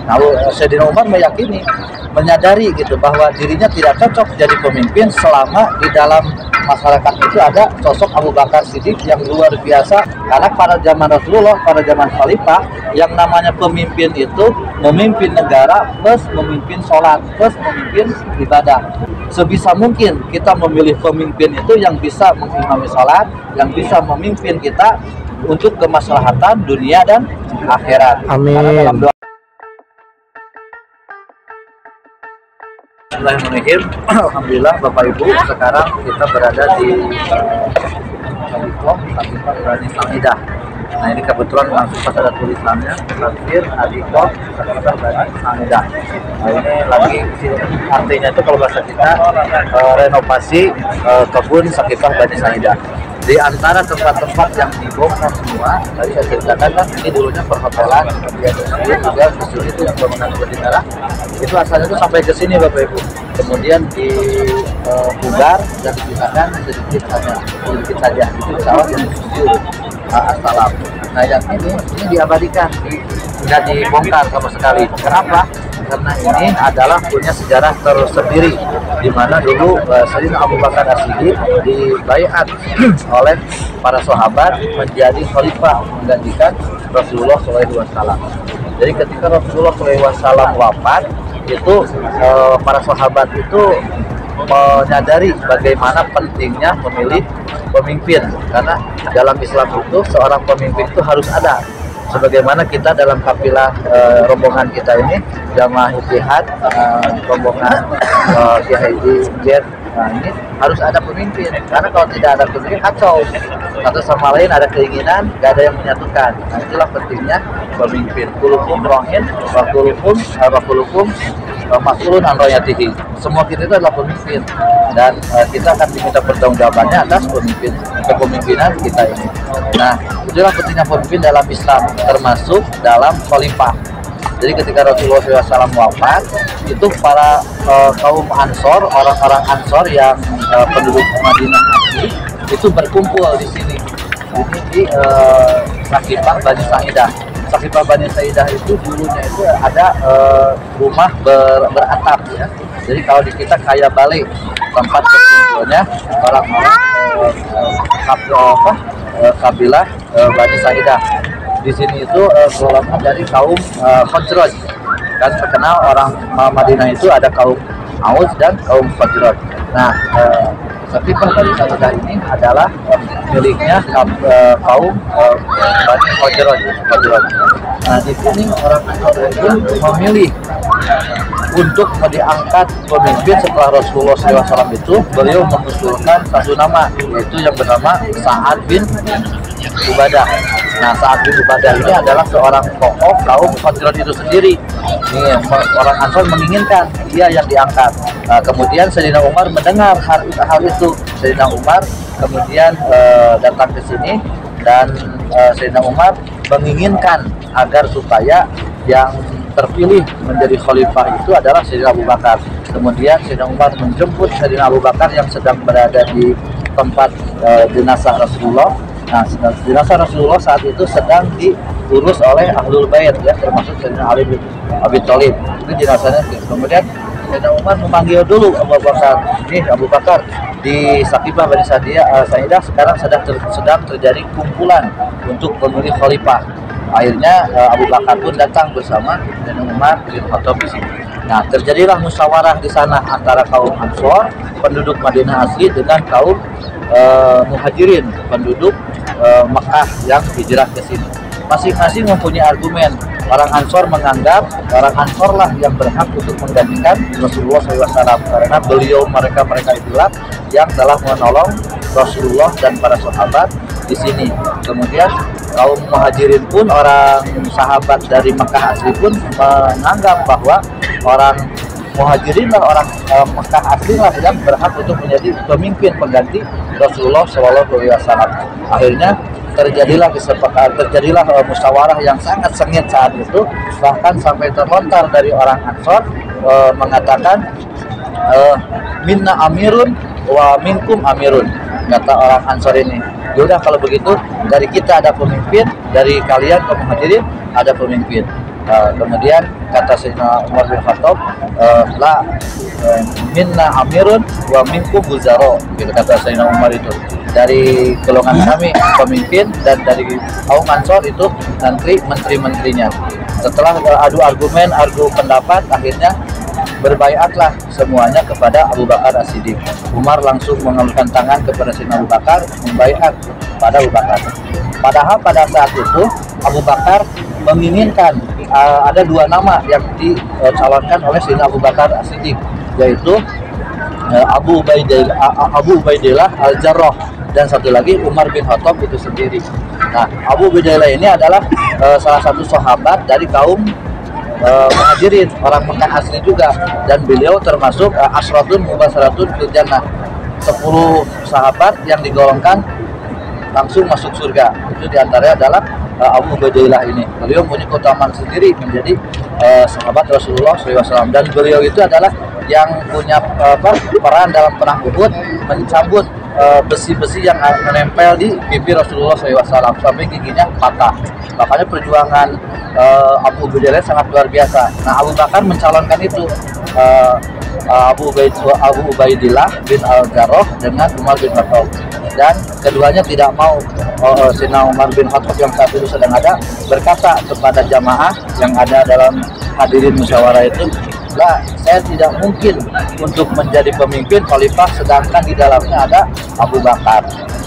Nah, Sayyidina Umar meyakini, menyadari gitu bahwa dirinya tidak cocok jadi pemimpin selama di dalam masyarakat itu ada sosok Abu Bakar Siddiq yang luar biasa. Karena pada zaman Rasulullah, pada zaman Khalifah, yang namanya pemimpin itu memimpin negara plus memimpin sholat plus memimpin ibadah. Sebisa mungkin kita memilih pemimpin itu yang bisa mengimami sholat, yang bisa memimpin kita untuk kemaslahatan dunia dan akhirat. Amin. Bismillahirrahmanirrahim. Alhamdulillah Bapak Ibu, sekarang kita berada di Adiko Sakifah Bani Sa'idah. Nah, ini kebetulan langsung pas ada tulisannya Takfir Adiko Sakifah Bani Sa'idah. Nah, ini lagi artinya itu kalau bahasa kita renovasi kebun Sakifah Bani Sa'idah. Di antara tempat-tempat yang dibongkar semua, tadi saya ceritakan kan ini dulunya perhotelan, kemudian juga kecil itu yang bangunan berdikara, itu asalnya itu sampai ke sini Bapak Ibu. Kemudian dipugar dan dipisahkan sedikit saja. Itu pesawat yang kecil Assalam. Nah, yang ini diabadikan, tidak dibongkar sama sekali. Kenapa? Karena ini adalah punya sejarah tersendiri, di mana dulu Sayyidina Abu Bakar As-Siddiq dibaiat oleh para sahabat menjadi khalifah menggantikan Rasulullah SAW. Jadi ketika Rasulullah SAW wafat, itu para sahabat itu menyadari bagaimana pentingnya memilih pemimpin, karena dalam Islam itu seorang pemimpin itu harus ada. Sebagaimana kita dalam kafilah rombongan kita ini Jamaah Ittihad, rombongan Kiai Haji Jen, ini harus ada pemimpin, karena kalau tidak ada pemimpin kacau, satu sama lain ada keinginan, gak ada yang menyatukan. Nah, itulah pentingnya pemimpin. Kulukum rohin wa kulukum mas'ulun an ra'iyatihi. Semua kita itu adalah pemimpin, dan kita akan diminta pertanggungjawabannya atas kepemimpinan kita ini. Nah, itulah pentingnya pemimpin dalam Islam, termasuk dalam khalifah. Jadi ketika Rasulullah SAW wafat, itu para kaum Ansor, orang-orang Ansor yang penduduk Madinah asli, itu berkumpul di sini. Ini di Sakifah Bani Sa'idah. Sakifah Bani Sa'idah itu dulunya itu ada rumah beratap ya. Jadi kalau di kita kayak balik, tempat berkumpulnya orang-orang kabilah Bani Sa'idah. Di sini itu golongan dari kaum Khazraj. Dan terkenal orang Madinah itu ada kaum Aus dan kaum Khazraj. Nah, Sakifah Bani Sa'idah ini adalah miliknya kaum Bani Khazraj. Nah, di sini orang Khazraj itu memilih untuk diangkat pemimpin setelah Rasulullah SAW itu, beliau mengusulkan satu nama, yaitu yang bernama Sa'ad bin Ubadah. Nah, Sa'ad bin Ubadah ini adalah seorang tokoh kaum Khazraj itu sendiri. Ini orang Ansor menginginkan dia yang diangkat. Nah, kemudian Sayyidina Umar mendengar hal itu. Sayyidina Umar kemudian datang ke sini, dan Sayyidina Umar menginginkan agar supaya yang terpilih menjadi khalifah itu adalah Sayyidina Abu Bakar. Kemudian Sayyidina Umar menjemput Sayyidina Abu Bakar yang sedang berada di tempat jenazah Rasulullah. Nah, jenazah Rasulullah saat itu sedang diurus oleh Ahlul Bait ya, termasuk Sayyidina Ali bin Abi Thalib. Itu jenazahnya. Kemudian Sayyidina Umar memanggil dulu Abu Bakar. Nih Abu Bakar, di Sakifah Bani Sa'idah sekarang sedang terjadi kumpulan untuk memilih khalifah. Akhirnya Abu Bakar pun datang bersama Sayyidina Umar bin Khattab di sini. Nah, terjadilah musyawarah di sana antara kaum Ansor, penduduk Madinah asli, dengan kaum Muhajirin, penduduk Mekah yang hijrah ke sini. Masing-masing mempunyai argumen. Orang Ansor menganggap orang Ansor lah yang berhak untuk menggantikan Rasulullah SAW, karena mereka itulah yang telah menolong Rasulullah dan para sahabat di sini. Kemudian kaum Muhajirin pun, orang sahabat dari Mekah asli pun menganggap bahwa orang Muhajirin dan orang Mekah asli lah yang berhak untuk menjadi pemimpin pengganti Rasulullah SAW. Akhirnya terjadilah musyawarah yang sangat sengit saat itu, bahkan sampai terlontar dari orang Ansor mengatakan minna amirun wa minkum amirun. Kata orang Ansor ini, yaudah kalau begitu dari kita ada pemimpin, dari kalian kaum Muhajirin ada pemimpin. Kemudian kata Sayyidina Umar bin Khattab, la minna amirun wa minkum buzaro, gitu kata Sayyidina Umar itu. Dari golongan kami pemimpin dan dari kaum Ansor itu nanti menteri-menterinya. Setelah adu argumen, adu pendapat, akhirnya berbaiatlah semuanya kepada Abu Bakar As-Siddiq. Umar langsung mengulurkan tangan kepada Sayyidina Abu Bakar, membaiat pada Abu Bakar. Padahal pada saat itu Abu Bakar menginginkan ada dua nama yang dicalonkan oleh Sayyidina Abu Bakar As-Siddiq, yaitu Abu Ubaidillah Al-Jarrah dan satu lagi Umar bin Khattab itu sendiri. Nah, Abu Ubaidillah ini adalah salah satu sahabat dari kaum Muhajirin, orang Mekah asli juga, dan beliau termasuk Asratun Mubasyaratun fil Jannah, 10 sahabat yang digolongkan langsung masuk surga. Itu diantaranya adalah Abu Ubaidillah ini. Beliau punya keutamaan sendiri menjadi sahabat Rasulullah SAW, dan beliau itu adalah yang punya peran dalam perang Uhud, mencabut besi-besi yang menempel di pipi Rasulullah SAW sampai giginya patah. Makanya perjuangan Abu Ubaidillah sangat luar biasa. Nah, Abu Bakar mencalonkan itu Abu Ubaidillah bin Al-Jarrah dengan Umar bin Khattab, dan keduanya tidak mau. Sayyidina Umar bin Khattab yang saat itu sedang ada berkata kepada jamaah yang ada dalam hadirin musyawarah itu, lah, saya tidak mungkin untuk menjadi pemimpin khalifah sedangkan di dalamnya ada Abu Bakar.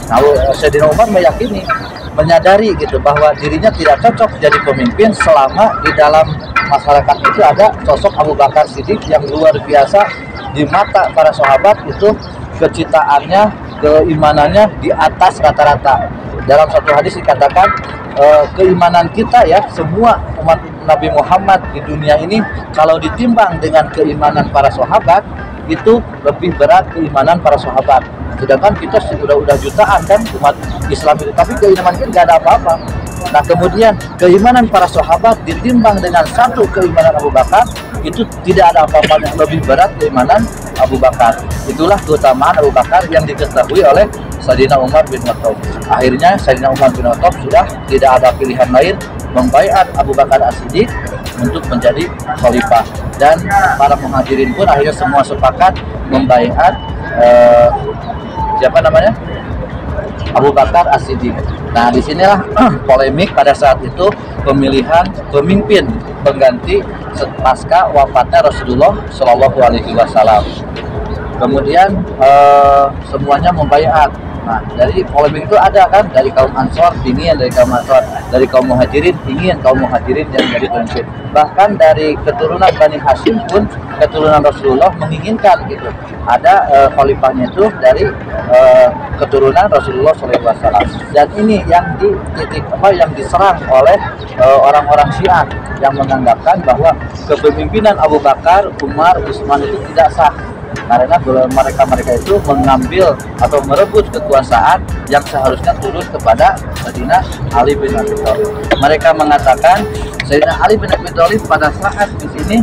Nah, Sayyidina Umar meyakini, menyadari gitu bahwa dirinya tidak cocok jadi pemimpin selama di dalam masyarakat itu ada sosok Abu Bakar Siddiq yang luar biasa di mata para sahabat. Itu kecintaannya, keimanannya di atas rata-rata. Dalam satu hadis dikatakan keimanan kita ya, semua umat Nabi Muhammad di dunia ini kalau ditimbang dengan keimanan para sahabat, itu lebih berat keimanan para sahabat. Sedangkan kita sudah jutaan kan umat Islam itu, tapi keimanan kita nggak ada apa-apa. Nah, kemudian keimanan para sahabat ditimbang dengan satu keimanan Abu Bakar, itu tidak ada apa-apa yang lebih berat keimanan Abu Bakar. Itulah keutamaan Abu Bakar yang diketahui oleh Sayyidina Umar bin Khattab. Akhirnya Sayyidina Umar bin Khattab sudah tidak ada pilihan lain, membaiat Abu Bakar As-Siddiq untuk menjadi khalifah, dan para muhajirin pun akhirnya semua sepakat membaiat siapa namanya? Abu Bakar As-Siddiq. Nah, disinilah polemik pada saat itu pemilihan pemimpin pengganti pasca wafatnya Rasulullah Shallallahu Alaihi Wasallam. Kemudian semuanya membaiat. Nah, dari polemik itu ada kan, dari kaum Ansor ingin, dari kaum Ansor, dari kaum Muhajirin ingin, kaum Muhajirin yang jadi pemimpin. Bahkan dari keturunan Bani Hashim pun, keturunan Rasulullah menginginkan gitu. Ada khalifahnya itu dari keturunan Rasulullah SAW. Dan ini yang yang diserang oleh orang-orang Syiah yang menganggapkan bahwa kepemimpinan Abu Bakar, Umar, Utsman itu tidak sah. Karena mereka itu mengambil atau merebut kekuasaan yang seharusnya turun kepada Sayyidina Ali bin Abi Thalib. Mereka mengatakan Sayyidina Ali bin Abi Thalib pada saat di sini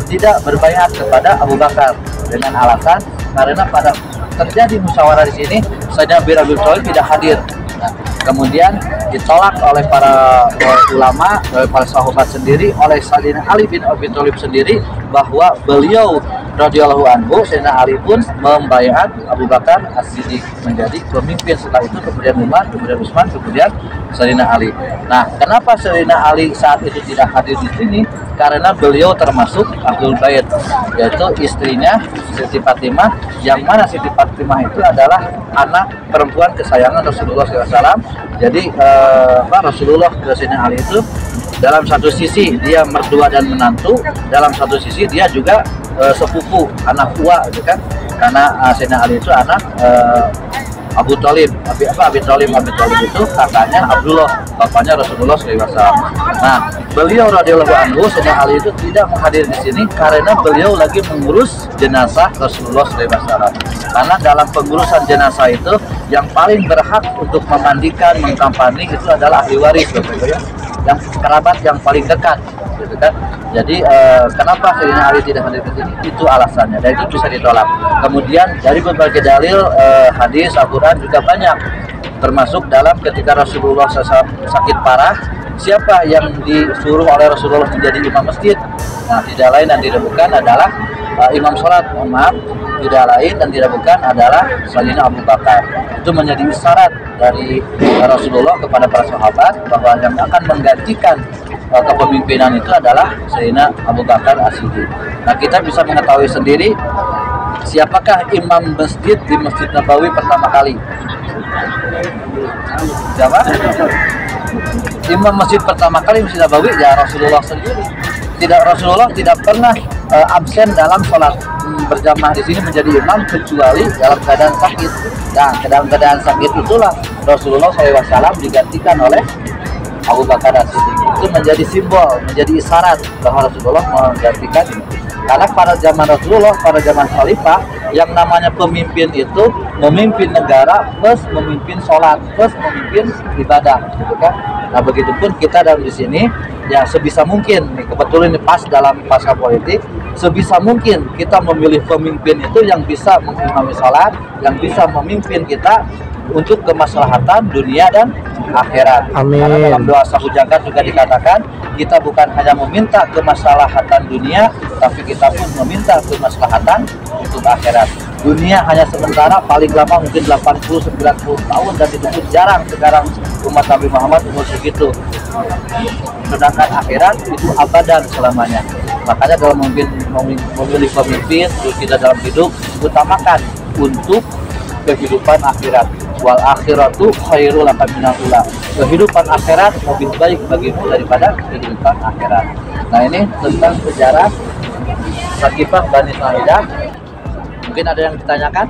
tidak berbaiat kepada Abu Bakar dengan alasan karena pada terjadi musyawarah di sini Sayyidina bin Abi Thalib tidak hadir. Nah, kemudian ditolak oleh para ulama, oleh para sahabat sendiri, oleh Sayyidina Ali bin Abi Thalib sendiri, bahwa beliau radhiyallahu anhu, Sayyidina Ali pun membaiat Abu Bakar As-Siddiq menjadi pemimpin. Setelah itu kemudian Umar, kemudian Utsman, kemudian Sayyidina Ali. Nah, kenapa Sayyidina Ali saat itu tidak hadir di sini? Karena beliau termasuk Ahlul Bait, yaitu istrinya Siti Fatimah, yang mana Siti Fatimah itu adalah anak perempuan kesayangan Rasulullah SAW. Jadi Rasulullah dan Sayyidina Ali itu dalam satu sisi dia mertua dan menantu, dalam satu sisi dia juga sepupu, anak tua gitu kan, karena Sayyidina Ali itu anak Abu Thalib. Abi Thalib itu kakaknya Abdullah, bapaknya Rasulullah SAW. Nah, beliau radhiyallahu anhu, Sayyidina Ali itu tidak menghadir di sini karena beliau lagi mengurus jenazah Rasulullah SAW. Karena dalam pengurusan jenazah itu yang paling berhak untuk memandikan, mengkampani itu adalah ahli waris, yang kerabat yang paling dekat, gitu kan. Jadi kenapa Sayyidina Ali tidak hadir di sini? Itu alasannya, dan itu bisa ditolak. Kemudian dari berbagai dalil hadis Al-Quran juga banyak, termasuk dalam ketika Rasulullah SAW sakit parah, siapa yang disuruh oleh Rasulullah menjadi imam masjid? Nah, tidak lain dan tidak bukan adalah imam sholat, maaf, tidak lain dan tidak bukan adalah Sayyidina Abu Bakar. Itu menjadi isyarat dari Rasulullah kepada para sahabat bahwa yang akan menggantikan kepemimpinan itu adalah Sayyidina Abu Bakar As-Siddiq. Nah, kita bisa mengetahui sendiri siapakah imam masjid di Masjid Nabawi pertama kali. Siapa? Imam masjid pertama kali Masjid Nabawi ya Rasulullah sendiri. Rasulullah tidak pernah absen dalam sholat berjamaah di sini menjadi imam kecuali dalam keadaan sakit. Nah, dalam keadaan sakit itulah Rasulullah SAW digantikan oleh Abu Bakar As-Siddiq. Itu menjadi simbol, menjadi isyarat bahwa Rasulullah menggantikan. Karena pada zaman Rasulullah, pada zaman Khalifah, yang namanya pemimpin itu memimpin negara plus memimpin sholat plus memimpin ibadah, gitu kan? Nah, begitupun kita dalam di sini ya sebisa mungkin, kebetulan ini pas dalam pasca politik, sebisa mungkin kita memilih pemimpin itu yang bisa mengimami sholat, yang bisa memimpin kita untuk kemaslahatan dunia dan akhirat. Amin. Karena dalam doa Sahu Jangkar juga dikatakan kita bukan hanya meminta kemaslahatan dunia, tapi kita pun meminta kemaslahatan untuk akhirat. Dunia hanya sementara, paling lama mungkin 80-90 tahun, dan itu pun jarang sekarang umat Nabi Muhammad umur segitu. Sedangkan akhirat itu abadan selamanya. Makanya dalam memilih pemimpin kita dalam hidup, utamakan untuk kehidupan akhirat. Wal akhiratu khairul laka minal ula. Kehidupan akhirat lebih baik bagimu daripada kehidupan akhirat. Nah, ini tentang sejarah Saqifah Bani Sa'idah. Mungkin ada yang ditanyakan?